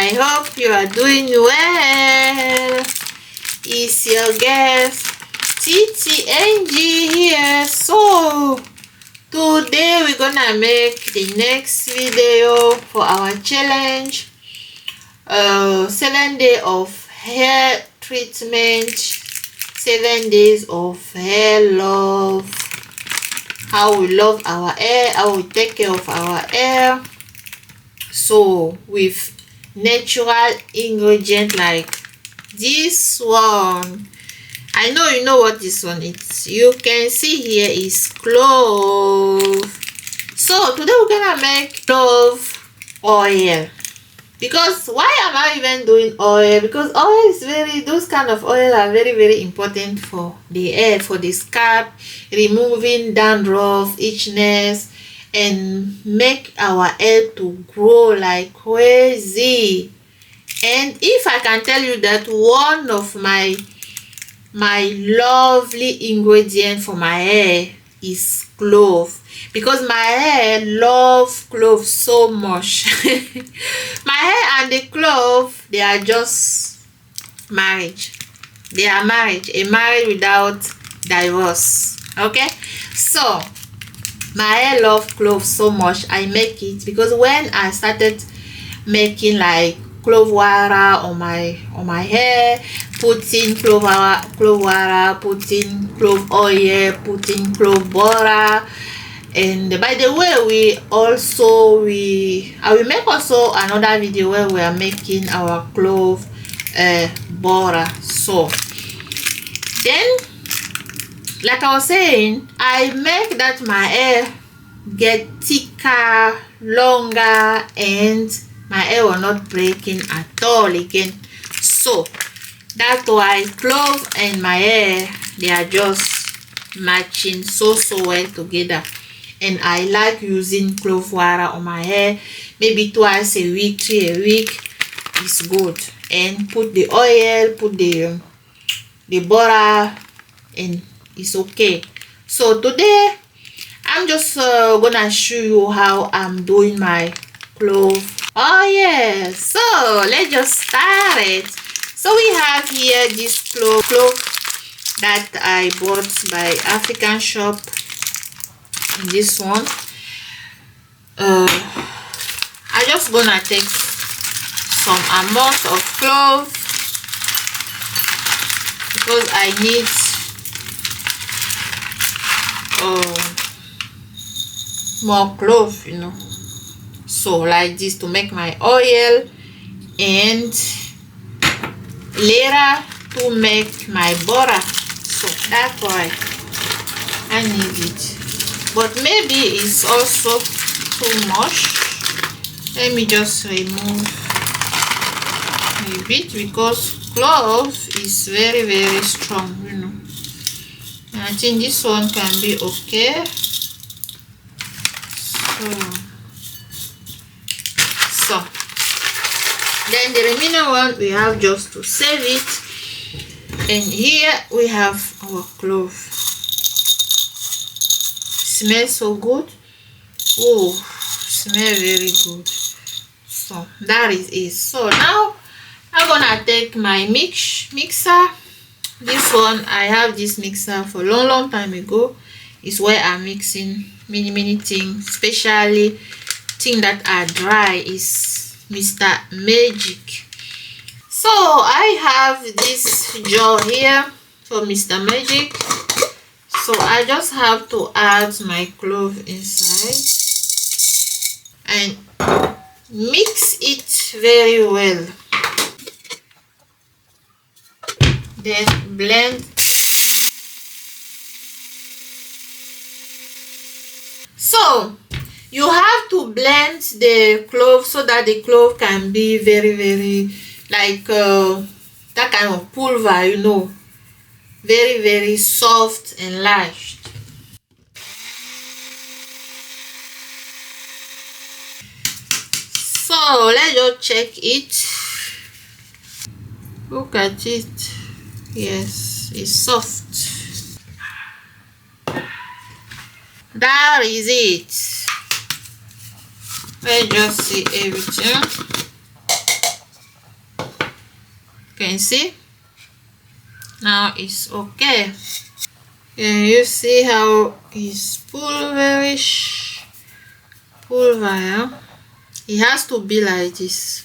I hope you are doing well. It's your guest TTNG here. So today we're gonna make the next video for our challenge. 7 days of hair treatment, 7 days of hair love. How we love our hair, how we take care of our hair. So with natural ingredient like this one. I know you know what this one is. You can see here is clove. So today we're gonna make clove oil. Because why am I even doing oil? Because oil is those kind of oil are very important for the hair, for the scalp, removing dandruff, itchiness, and make our hair to grow like crazy. And if I can tell you that one of my lovely ingredient for my hair is clove, because my hair love clove so much. My hair and the clove, they are just marriage. They are marriage, a marriage without divorce. Okay, so my hair love clove so much. I make it because when I started making like clove water on my hair, putting clove water, putting clove oil, putting clove butter. And by the way, I will make also another video where we are making our clove butter. So then, like I was saying, I make that my hair get thicker, longer, and my hair will not breaking at all again. So that's why clove and my hair, they are just matching so well together. And I like using clove water on my hair, maybe twice a week, 3 a week is good. And put the oil, put the butter, and it's okay. So today I'm just gonna show you how I'm doing my clove. Oh yeah, so let's just start it. So we have here this clove that I bought by African shop. This one I just gonna take some amount of clove because I need more clove, you know, so like this to make my oil, and later to make my butter. So that's why I need it, but maybe it's also too much. Let me just remove a bit because clove is very strong, you know. And I think this one can be okay. So then the remaining one we have just to save it. And here we have our clove. Smells so good. Oh, smell very good. So that is it. So now I'm gonna take my mixer. This one, I have this mixer for long time ago. Is where I'm mixing many things, especially things that are dry. Is Mr. Magic. So I have this jar here for Mr. Magic. So I just have to add my clove inside and mix it very well. Then blend. So you have to blend the clove so that the clove can be very like that kind of pulver, you know, very soft and light. So let's just check it. Look at it. Yes, it's soft. That is it. Let's just see everything. can see now it's okay. Can you see how it's pulverish? Pulver, it has to be like this.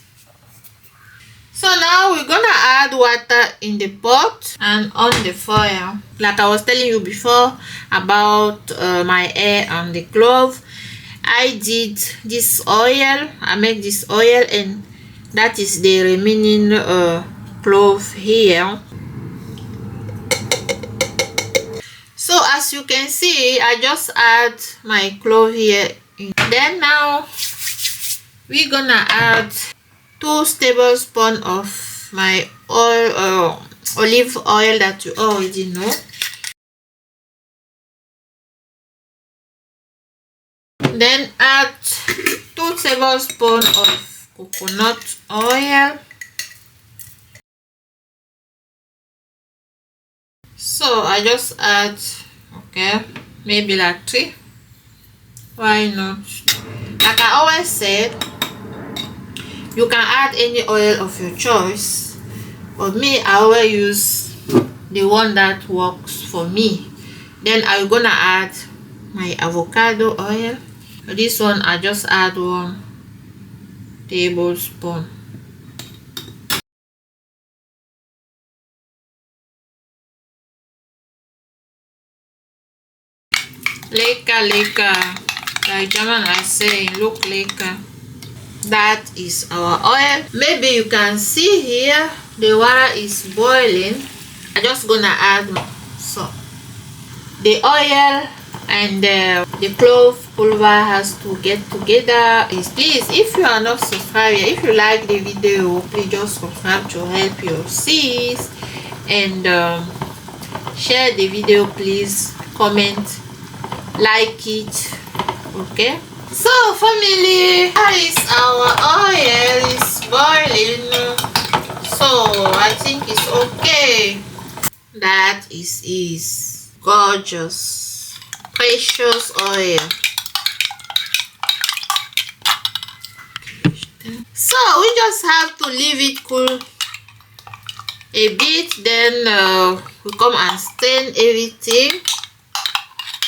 So now we're gonna add water in the pot and on the fire. Like I was telling you before about my hair and the clove, I did this oil. I make this oil, and that is the remaining clove here. So as you can see, I just add my clove here. Then now we're gonna add 2 tablespoons of my oil, olive oil that you already know. Then add 2 tablespoons of coconut oil. So I just add, okay, maybe like 3. Why not? Like I always said, you can add any oil of your choice, but me, I always use the one that works for me. Then I'm gonna add my avocado oil. This one I just add 1 tablespoon. Lekker, like German I say, look lekker. That is our oil. Maybe you can see here the water is boiling. I'm just gonna add so the oil and the clove pulver has to get together. Please, if you are not subscribed, if you like the video, please just subscribe to help your sis, and share the video, please, comment, like it. Okay, so family, that is our oil is boiling, so I think it's okay. That is gorgeous, precious oil. So we just have to leave it cool a bit, then we come and stain everything.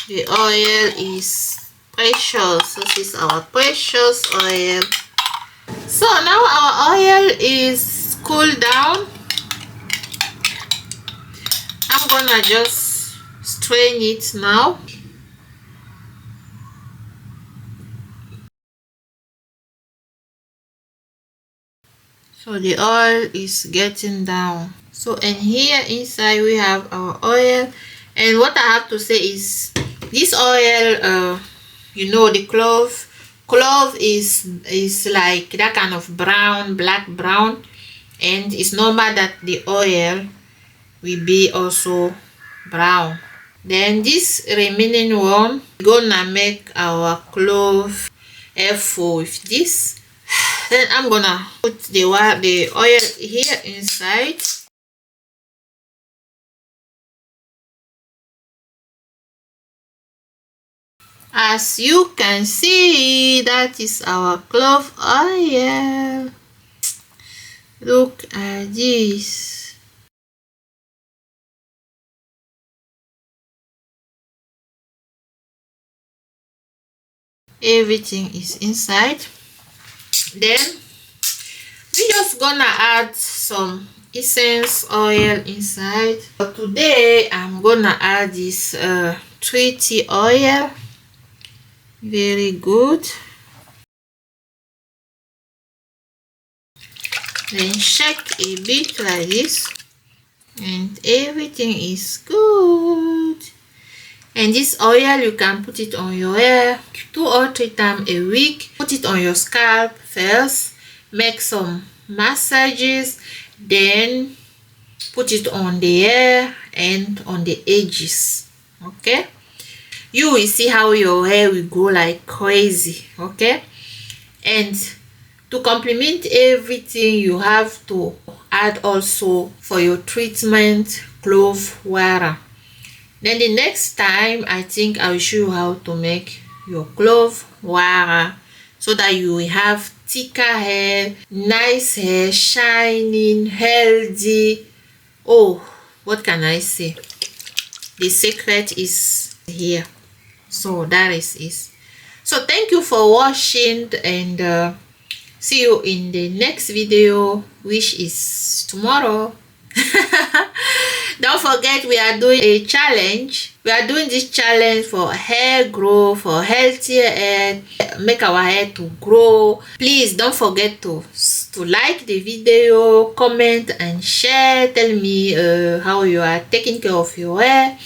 The oil is precious. This is our precious oil. So now our oil is cooled down. I'm gonna just strain it now. So the oil is getting down. So, and here inside we have our oil, and what I have to say is this oil, you know, the clove is like that kind of brown, black brown, and it's normal that the oil will be also brown. Then this remaining one, gonna make our clove airful with this. Then I'm gonna put the oil here inside. As you can see, that is our clove oil. Look at this. Everything is inside. Then we just gonna add some essence oil inside. But today I'm gonna add this 3 oil. Very good. Then shake a bit like this, and everything is good. And this oil, you can put it on your hair 2 or 3 times a week. Put it on your scalp first, make some massages, then put it on the hair and on the edges. Okay, you will see how your hair will go like crazy. Okay, and to complement everything, you have to add also for your treatment clove water. Then the next time, I think I will show you how to make your clove water. so that you will have thicker hair, nice hair, shining, healthy. Oh, what can I say? The secret is here. So that is it. So thank you for watching, and see you in the next video, which is tomorrow. Don't forget, we are doing a challenge. We are doing this challenge for hair growth, for healthier hair, make our hair to grow. Please don't forget to like the video, comment and share. Tell me how you are taking care of your hair.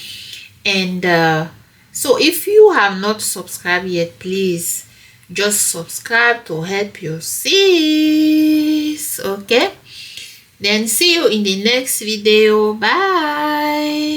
And so if you have not subscribed yet, please just subscribe to help your sis. Okay, then see you in the next video. Bye.